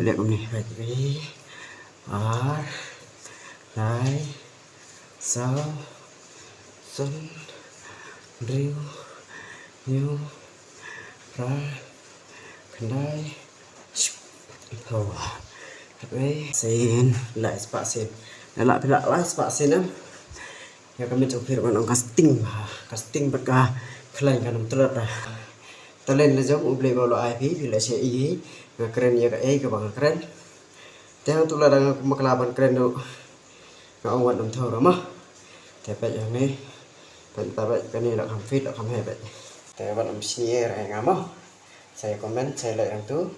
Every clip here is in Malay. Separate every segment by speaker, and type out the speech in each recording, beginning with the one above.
Speaker 1: lihat ni. Baik, R, Lai, Sao, Sun, Riu, Niu, Ra, Kendai, Thầu. Baik, sin, lại spot sin. Lại spot sin á. Ya kami coba firman casting berkah kelain kan terus dah. Talen lejong ubli balo IP bila saya ini keren ya ke bang keren. Tengok tu lah dengan kelaban keren tu. Ngau wat nam thau ramah. Tapi yang ni tapi kan ni nak fit nak hebat. Tapi wat nam sini orang ngamah. Saya komen saya like yang tu.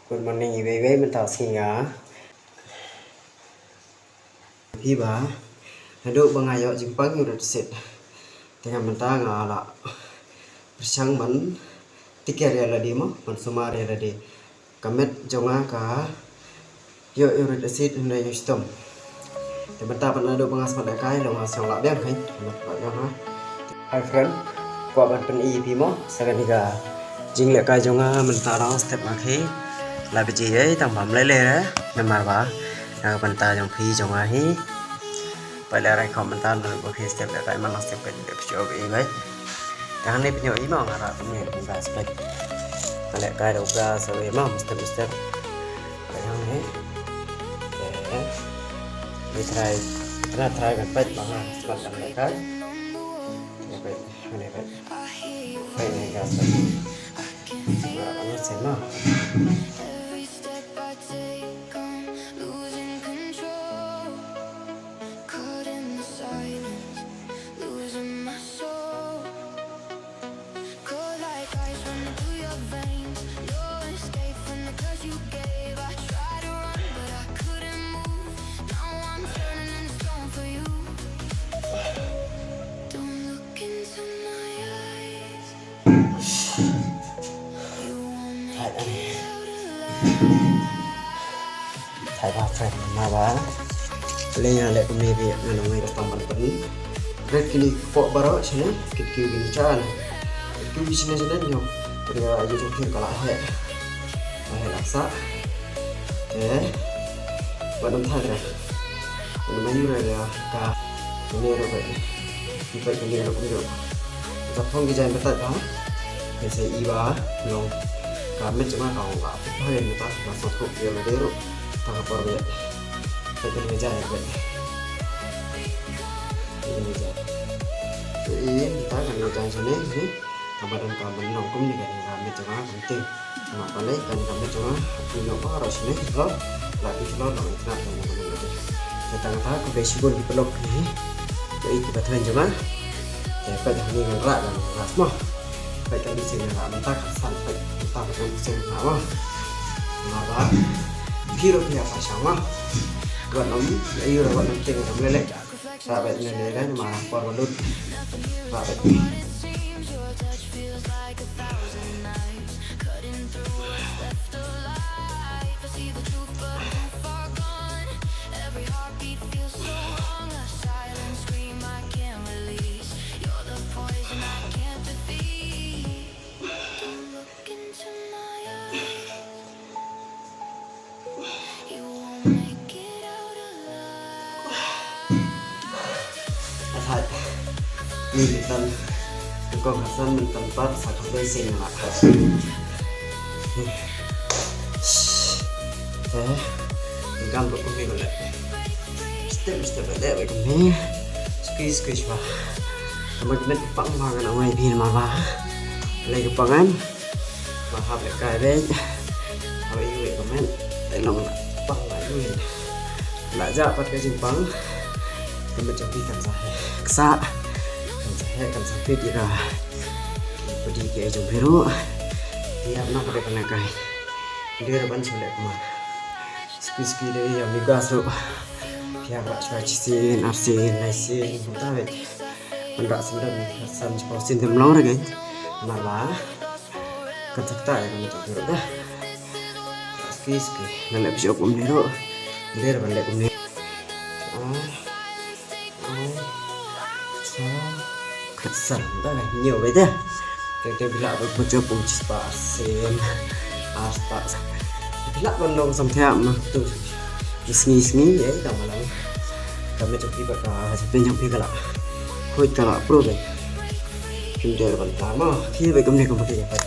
Speaker 1: Good morning baby mentau singa. Iba Haduk bangayok jimpang udah set. Tengah mentang ala bersang man tiket ya ladi mo man sumar ya ladi. Kamet jonga ka yo udah set na yung stom. Tementang pan aduk bangas pada kai lo ngasang lak biang kai. Hi friend, ko ban pen EP mo sagan higa jing le kai jonga mentang step makhe la beji ai tang bam le le memar ba na panta jong phi jonga hi. Pada orang komentar menurut saya step dari mana step ke dia show ini baik. Jangan ni punya imam arah punya bukan step. Kalau kau ada ubah so imam step. Yang ni, kita try kan baik banget sebentar mereka. Baik, baik ni gas. Ini semua. Thầy ba friend mà ba lên nhà lại cùng đi việc là người ta toàn bận rất kini kok baru sini kita gini cara kita di sini nhiều bây giờ aja trong phim cả lại hệ laksa bạn đồng thay này mình mới như này là cả ini rồi vậy như vậy ini rồi cũng được tập phong cái dàn bắt đó để sẽ iba long kami cuma kau nggak apa yang kita masuk ke dalam dero tangan perbe kita meja ya be ini meja ini kita kan meja sini ni kabaran kabar nongkum ni kan kami cuma penting cuma paling kan kami cuma punya apa harus ni lo lagi lo dong internet dan macam-macam kita tahu ke basically di blog ni jadi kita tahu cuma dapat ini kan rak dan ras mah baik kan di sini lah minta sampai kita akan bisa nama apa kira apa sama buat om ayo buat nanti kita meleleh sahabat ini kan marah korban sahabat ini kan kau hasan tempat satu mesin lah gambar kau ni boleh step ada begini squeeze bah kemudian pang makan awal biar mama lagi pangan mahal lekar deh kalau ibu komen tolong pang lagi nak dapat kejimpang kemudian cobikan saya kesa akan sampai dia pergi ke ujung biru dia nak pakai penakai dia ban sulit kemana ski dari yang digas tu dia buat cuaci arsin naisin tahu mendak sedang san sportin temlong lagi malah kencakta ya kamu tu biru dah ski nak lebih jauh biru dia ban lebih biru kesan dah nhiều vậy thế bila một chỗ cùng chỉ bảo xem aspas lắc con đâu xong theo mà tôi sngi ya tama lang kami coki baka hasilnya nyampe kala koi kala pro be kita kan lama kia be kami pakai apa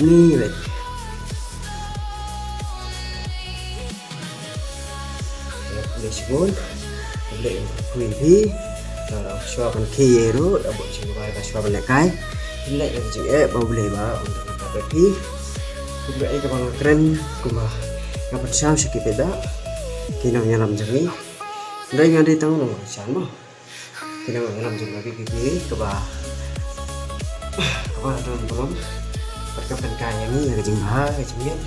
Speaker 1: ni be le sibon le kui bi rồi xóa con kia đó đã bộ chừng vai và xóa con lại cái lại là chừng e bao bề ba untuk apa pi cũng vậy các bạn keren cũng mà các bạn sao sẽ kịp đó khi nào nhà làm chẳng đây ngay đi tao làm sáng mà khi nào nhà làm chẳng là cái các bạn belum perkapan kaya ni yang jeng bah ke jeng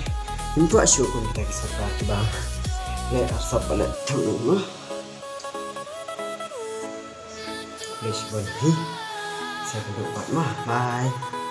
Speaker 1: untuk asyuk pun kita kisah ke bang le asap balik tu mah le sibon hi saya duduk mah bye